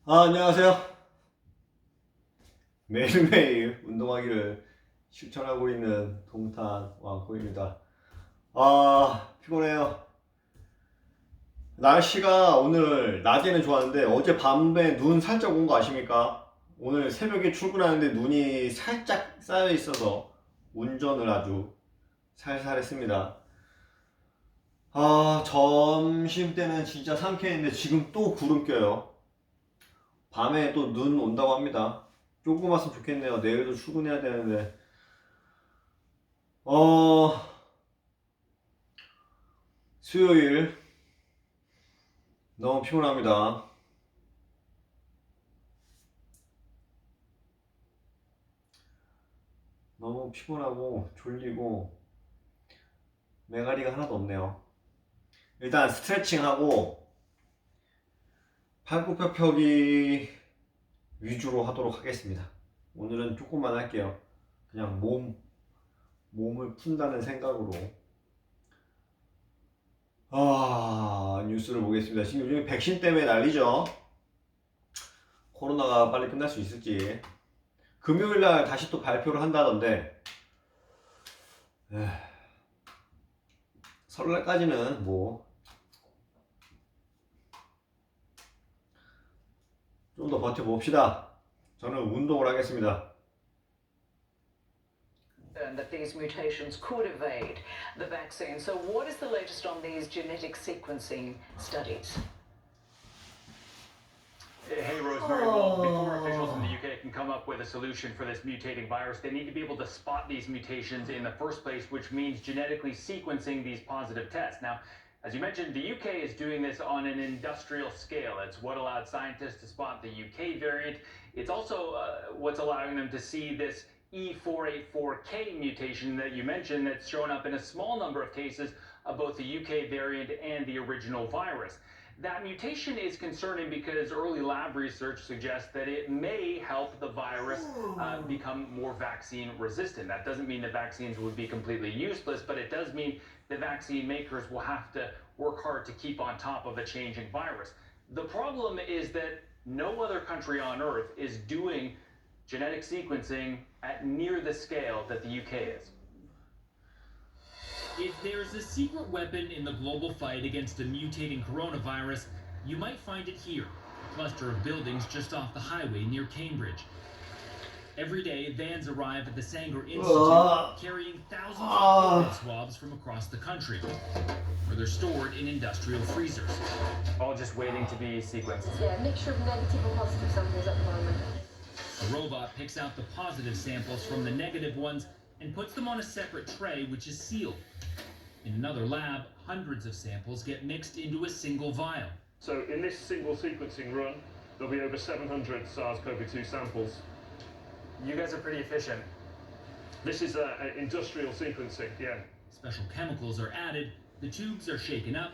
안녕하세요. 매일매일 운동하기를 실천하고 있는 동탄 왕코입니다. 피곤해요. 날씨가 오늘 낮에는 좋았는데 어젯밤에 눈 살짝 온 거 아십니까? 오늘 새벽에 출근하는데 눈이 살짝 쌓여 있어서 운전을 아주 살살 했습니다. 점심 때는 진짜 상쾌했는데 지금 또 구름 껴요. 밤에 또 눈 온다고 합니다. 조금 왔으면 좋겠네요. 내일도 출근해야 되는데. 어, 수요일 너무 피곤합니다. 너무 피곤하고 졸리고 매가리가 하나도 없네요. 일단 스트레칭하고 팔굽혀펴기 위주로 하도록 하겠습니다. 오늘은 조금만 할게요. 그냥 몸을 푼다는 생각으로. 뉴스를 보겠습니다. 지금 요즘 백신 때문에 난리죠. 코로나가 빨리 끝날 수 있을지. 금요일날 다시 또 발표를 한다던데, 설날까지는 뭐 좀 더 버텨봅시다. 저는 운동을 하겠습니다. That these mutations could evade the vaccine. So what is the latest on these genetic sequencing studies? Hey, Rosemary. Well, before officials in the UK can come up with a solution for this mutating virus, they need to be able to spot these mutations in the first place, which means genetically sequencing these positive tests. Now, as you mentioned, the UK is doing this on an industrial scale. It's what allowed scientists to spot the UK variant. It's also what's allowing them to see this E484K mutation that you mentioned that's shown up in a small number of cases of both the UK variant and the original virus. That mutation is concerning because early lab research suggests that it may help the virus become more vaccine resistant. That doesn't mean the vaccines would be completely useless, but it does mean the vaccine makers will have to work hard to keep on top of a changing virus. The problem is that no other country on earth is doing genetic sequencing at near the scale that the UK is. If there's a secret weapon in the global fight against a mutating coronavirus, you might find it here, a cluster of buildings just off the highway near Cambridge. Every day, vans arrive at the Sanger Institute carrying thousands of COVID swabs from across the country, where they're stored in industrial freezers. All just waiting to be sequenced. Yeah, a mixture of negative and positive samples at the moment. A robot picks out the positive samples from the negative ones and puts them on a separate tray, which is sealed. In another lab, hundreds of samples get mixed into a single vial. So in this single sequencing run, there'll be over 700 SARS-CoV-2 samples. You guys are pretty efficient. This is industrial sequencing, yeah. Special chemicals are added, the tubes are shaken up,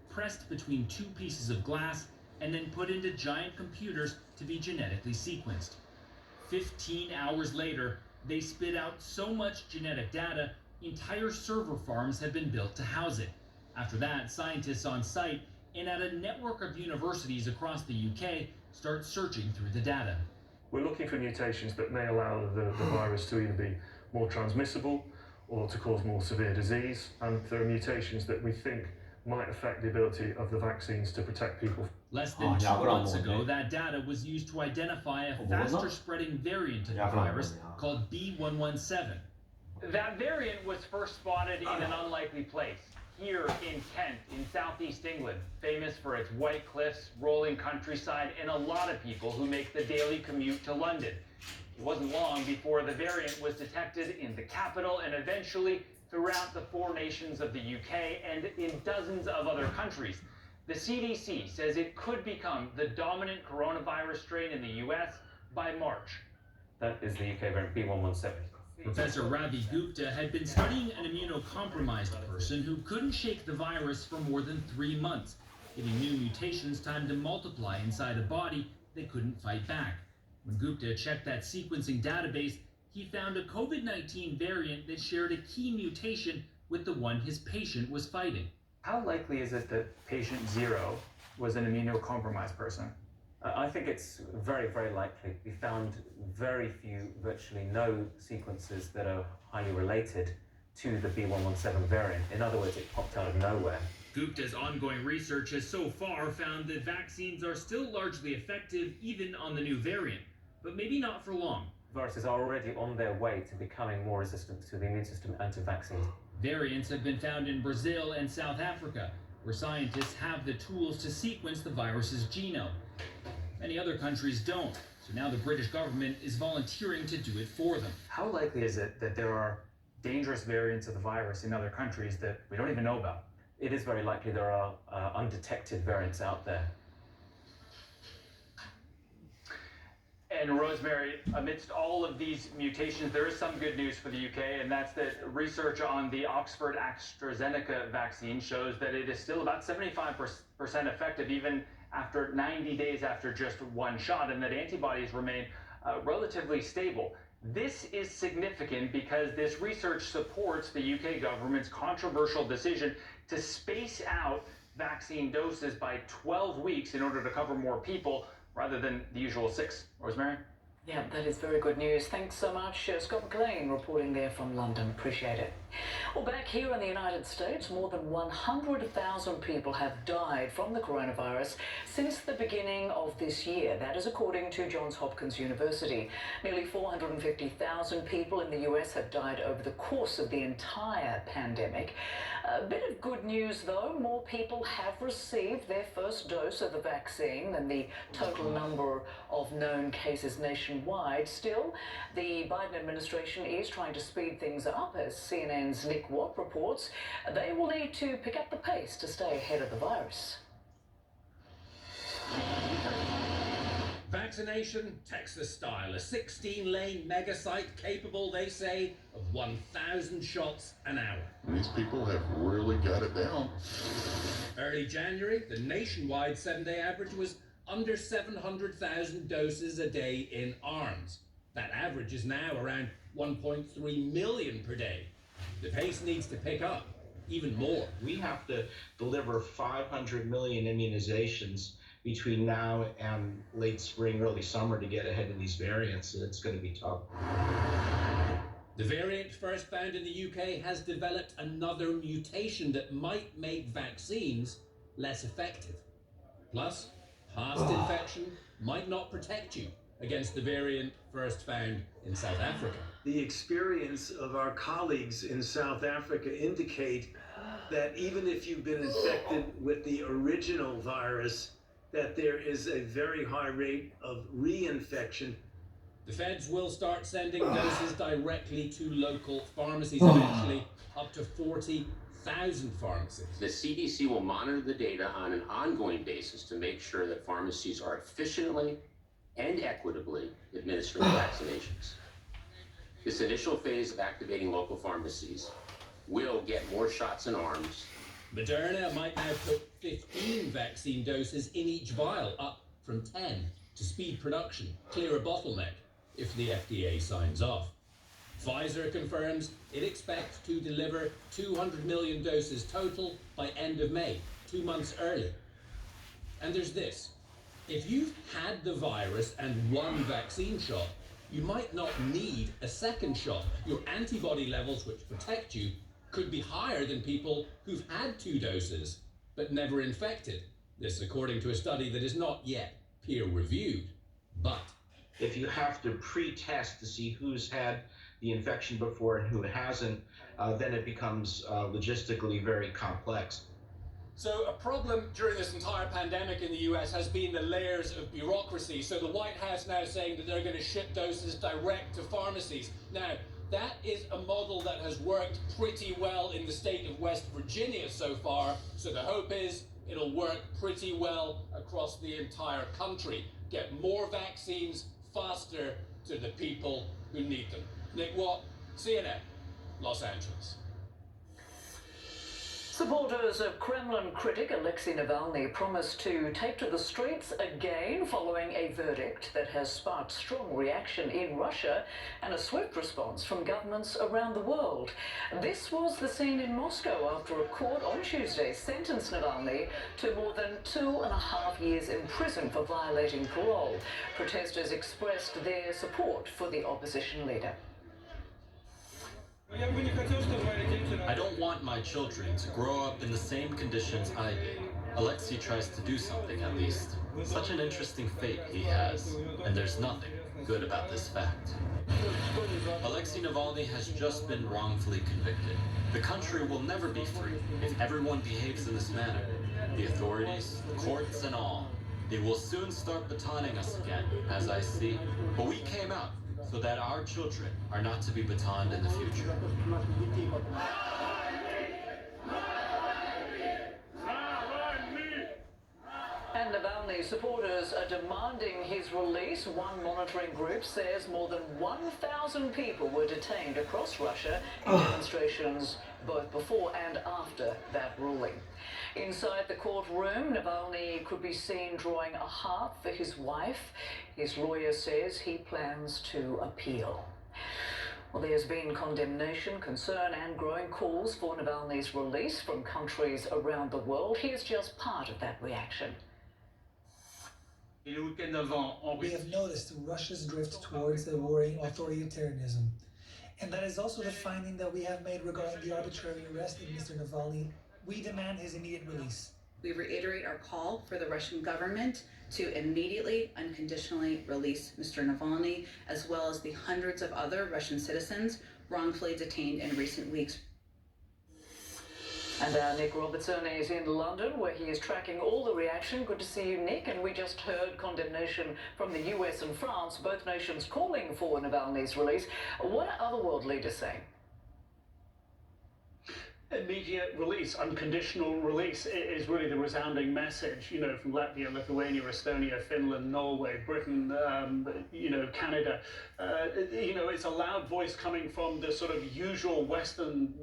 pressed between two pieces of glass, and then put into giant computers to be genetically sequenced. 15 hours later, they spit out so much genetic data, entire server farms have been built to house it. After that, scientists on site and at a network of universities across the UK start searching through the data. We're looking for mutations that may allow the virus to either be more transmissible or to cause more severe disease, and there are mutations that we think might affect the ability of the vaccines to protect people. Less than 2 months ago, that data was used to identify a faster spreading variant of the virus called B117. That variant was first spotted in an unlikely place, here in Kent, in southeast England, famous for its white cliffs, rolling countryside, and a lot of people who make the daily commute to London. It wasn't long before the variant was detected in the capital and eventually throughout the four nations of the UK and in dozens of other countries. The CDC says it could become the dominant coronavirus strain in the US by March. That is the UK variant B117. Professor Ravi Gupta had been studying an immunocompromised person who couldn't shake the virus for more than 3 months, giving new mutations time to multiply inside a body they couldn't fight back. When Gupta checked that sequencing database, he found a COVID-19 variant that shared a key mutation with the one his patient was fighting. How likely is it that patient 0 was an immunocompromised person? I think it's very, very likely. We found very few, virtually no sequences that are highly related to the B117 variant. In other words, it popped out of nowhere. Gupta's ongoing research has so far found that vaccines are still largely effective even on the new variant, but maybe not for long. Viruses are already on their way to becoming more resistant to the immune system and to vaccines. Variants have been found in Brazil and South Africa, where scientists have the tools to sequence the virus's genome. Many other countries don't, so now the British government is volunteering to do it for them. How likely is it that there are dangerous variants of the virus in other countries that we don't even know about? It is very likely there are undetected variants out there. And Rosemary, amidst all of these mutations, there is some good news for the UK, and that's that research on the Oxford AstraZeneca vaccine shows that it is still about 75% effective even after 90 days after just one shot, and that antibodies remain relatively stable. This is significant because this research supports the UK government's controversial decision to space out vaccine doses by 12 weeks in order to cover more people rather than the usual 6. Rosemary? Yeah, that is very good news. Thanks so much. Scott McLean reporting there from London. Appreciate it. Well, back here in the United States, more than 100,000 people have died from the coronavirus since the beginning of this year. That is according to Johns Hopkins University. Nearly 450,000 people in the US have died over the course of the entire pandemic. A bit of good news, though. More people have received their first dose of the vaccine than the total number of known cases nationwide. Still, the Biden administration is trying to speed things up, as CNN's Nick Watt reports. They will need to pick up the pace to stay ahead of the virus. Vaccination, Texas style, a 16-lane mega site capable, they say, of 1,000 shots an hour. These people have really got it down. Early January, the nationwide 7-day average was under 700,000 doses a day in arms. That average is now around 1.3 million per day. The pace needs to pick up even more. We have to deliver 500 million immunizations between now and late spring, early summer to get ahead of these variants. It's going to be tough. The variant first found in the UK has developed another mutation that might make vaccines less effective. Plus, past infection might not protect you against the variant first found in South Africa. The experience of our colleagues in South Africa indicate that even if you've been infected with the original virus, that there is a very high rate of reinfection. The feds will start sending doses directly to local pharmacies eventually, up to 40,000 pharmacies. The CDC will monitor the data on an ongoing basis to make sure that pharmacies are efficiently and equitably administering vaccinations. This initial phase of activating local pharmacies will get more shots in arms. Moderna might now put 15 vaccine doses in each vial, up from 10, to speed production, clear a bottleneck, if the FDA signs off. Pfizer confirms it expects to deliver 200 million doses total by end of May, 2 months early. And there's this. If you've had the virus and one vaccine shot, you might not need a second shot. Your antibody levels, which protect you, could be higher than people who've had 2 doses but never infected. This according to a study that is not yet peer-reviewed. But if you have to pre-test to see who's had the infection before and who hasn't, then it becomes logistically very complex. so a problem during this entire pandemic in the US has been the layers of bureaucracy. So the White House now saying that they're going to ship doses direct to pharmacies. Now, that is a model that has worked pretty well in the state of West Virginia so far. So the hope is it'll work pretty well across the entire country. Get more vaccines faster to the people who need them. Nick Watt, CNN, Los Angeles. So Supporters of Kremlin critic Alexei Navalny promised to take to the streets again following a verdict that has sparked strong reaction in Russia and a swift response from governments around the world. This was the scene in Moscow after a court on Tuesday sentenced Navalny to more than 2.5 years in prison for violating parole. Protesters expressed their support for the opposition leader. I don't want my children to grow up in the same conditions I did. Alexei tries to do something at least. Such an interesting fate he has, and there's nothing good about this fact. Alexei Navalny has just been wrongfully convicted. The country will never be free if everyone behaves in this manner. The authorities, the courts, and all. They will soon start batoning us again, as I see. But we came out so that our children are not to be batoned in the future. And Navalny supporters are demanding his release. One monitoring group says more than 1,000 people were detained across Russia in demonstrations both before and after that ruling. Inside the courtroom, Navalny could be seen drawing a heart for his wife. His lawyer says he plans to appeal. Well, there's been condemnation, concern and growing calls for Navalny's release from countries around the world. Here's just part of that reaction. We have noticed Russia's drift towards a warring authoritarianism. And that is also the finding that we have made regarding the arbitrary arrest of Mr. Navalny. We demand his immediate release. We reiterate our call for the Russian government to immediately, unconditionally release Mr. Navalny, as well as the hundreds of other Russian citizens wrongfully detained in recent weeks. And our Nick Robertson is in London, where he is tracking all the reaction. Good to see you, Nick. And we just heard condemnation from the US and France, both nations calling for Navalny's release. What are other world leaders saying? Immediate release, unconditional release is really the resounding message, you know, from Latvia, Lithuania, Estonia, Finland, Norway, Britain, you know, Canada. You know, it's a loud voice coming from the sort of usual Western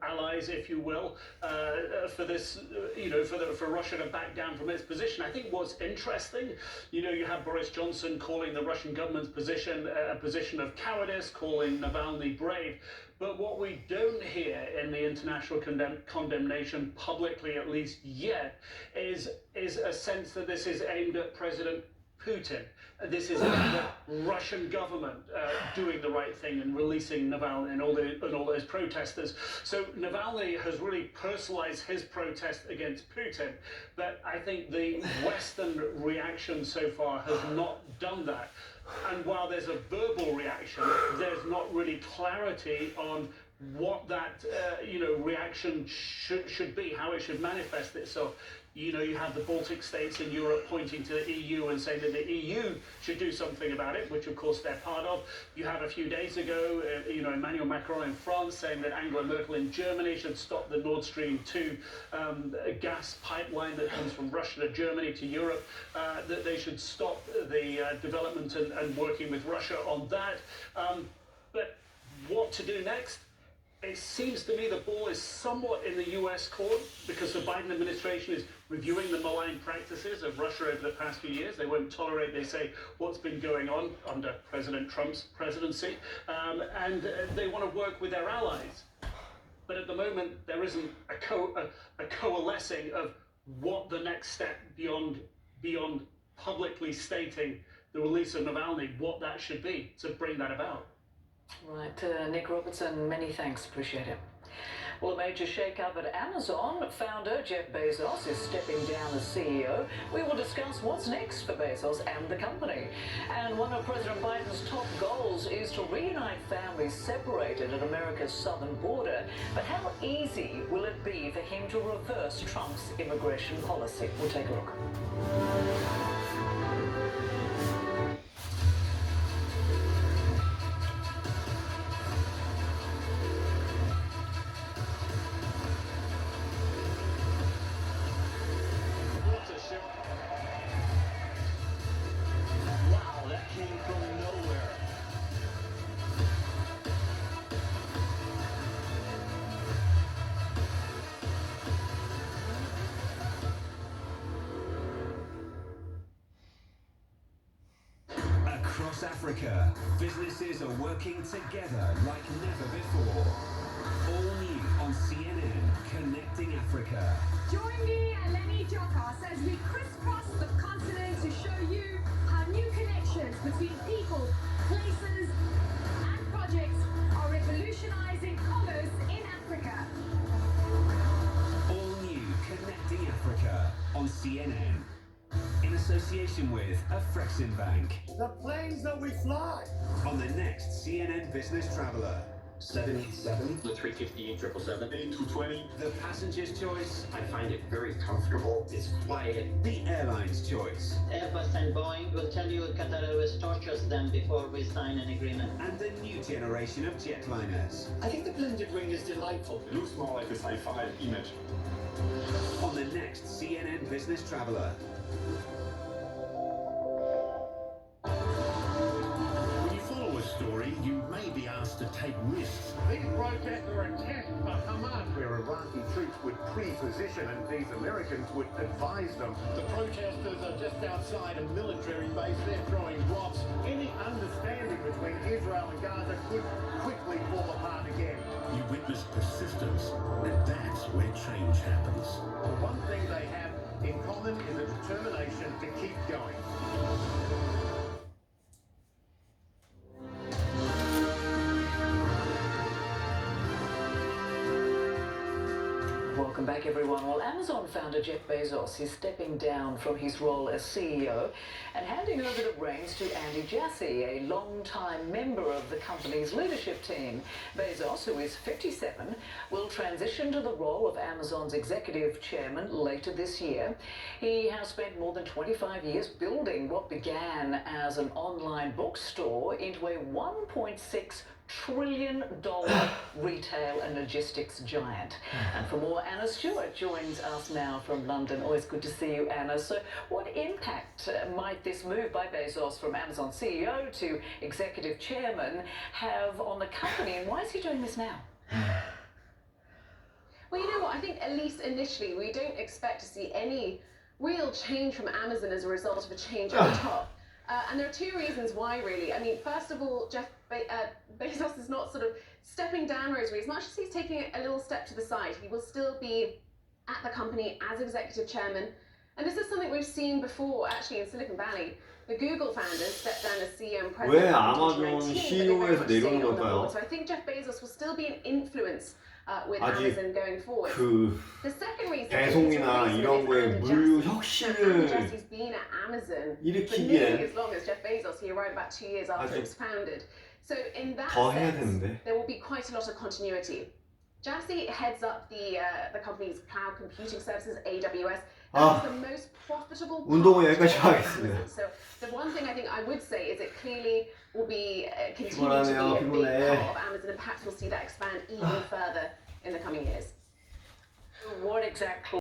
allies, if you will, for this, you know, for Russia to back down from its position. I think what's interesting, you know, you have Boris Johnson calling the Russian government's position a position of cowardice, calling Navalny brave. But what we don't hear in the international condemnation, publicly at least yet, is a sense that this is aimed at President Putin. This is aimed at Russian government doing the right thing and releasing Navalny and all those protesters. So Navalny has really personalized his protest against Putin, but I think the Western reaction so far has not done that. And while there's a verbal reaction, there's not really clarity on what that you know, reaction should be, how it should manifest itself. You know, you have the Baltic states in Europe pointing to the EU and saying that the EU should do something about it, which of course they're part of. You have a few days ago, you know, Emmanuel Macron in France saying that Angela Merkel in Germany should stop the Nord Stream 2 gas pipeline that comes from Russia to Germany to Europe, that they should stop the development and working with Russia on that. But what to do next? It seems to me the ball is somewhat in the US court because the Biden administration is reviewing the malign practices of Russia over the past few years. They won't tolerate, they say, what's been going on under President Trump's presidency. And they want to work with their allies. But at the moment, there isn't a coalescing of what the next step beyond publicly stating the release of Navalny, what that should be to bring that about. Right, Nick Robertson, many thanks, appreciate it. Well, a major shake-up at Amazon. Founder Jeff Bezos is stepping down as CEO. We will discuss what's next for Bezos and the company. And one of President Biden's top goals is to reunite families separated at America's southern border. But how easy will it be for him to reverse Trump's immigration policy? We'll take a look. Africa. Businesses are working together like never before. All new on CNN, Connecting Africa. Join me and Lenny Jokos as we crisscross the continent to show you how new connections between people, places, and projects are revolutionizing commerce in Africa. All new Connecting Africa on CNN. In association with Afreximbank. The planes that we fly. On the next CNN Business Traveller. 787, the 350, 777, 220. The passenger's choice. I find it very comfortable. It's quiet. The airline's choice. Airbus and Boeing will tell you Qatar always tortures them before we sign an agreement. And the new generation of jetliners. I think the blended wing is delightful. It looks more like a sci-fi image. On the next CNN Business Traveller. When you follow a story, you may be asked to take risks. These protests are a test for Hamas, where Iraqi troops would pre-position and these Americans would advise them. The protesters are just outside a military base. They're throwing rocks. Any understanding between Israel and Gaza could quickly fall apart again. You witness persistence, and that's where change happens. The one thing they have in common is a determination to keep going. Welcome back, everyone. Well, Amazon founder Jeff Bezos is stepping down from his role as CEO and handing over the reins to Andy Jassy, a long-time member of the company's leadership team. Bezos, who is 57, will transition to the role of Amazon's executive chairman later this year. He has spent more than 25 years building what began as an online bookstore into a $1.6 trillion retail and logistics giant. And for more, Anna Stewart joins us now from London. Always good to see you, Anna. So what impact might this move by Bezos from Amazon CEO to executive chairman have on the company, and why is he doing this now? Well, you know what? I think at least initially we don't expect to see any real change from Amazon as a result of a change at the top. And there are two reasons why, really. I mean, first of all, Jeff Bezos is not sort of stepping down, Rosemary. As much as he's taking a little step to the side, he will still be at the company as executive chairman. And this is something we've seen before, actually, in Silicon Valley. The Google founders stepped down as CEO and president 왜 in 아마존 2019, CEO에서 내려오는 걸까요? So I think Jeff Bezos will still be an influence with 아직 Amazon going forward. 그 The second reason 배송이나 이런 거에 물류 혁신을 Jesse's been at Amazon for 일으키기엔 nearly as long as Jeff Bezos. He arrived about 2 years after it was founded. So in that 더 해야 sense, 되는데. there will be quite a lot of continuity. Jassy heads up the company's cloud computing services, AWS. That is the most profitable part 운동은 여기까지 of 하겠습니다. Amazon. So the one thing I think I would say is it clearly will be continuing to 피곤하네요, be a big 피곤해. part of Amazon, and perhaps we'll see that expand even further in the coming years. What exactly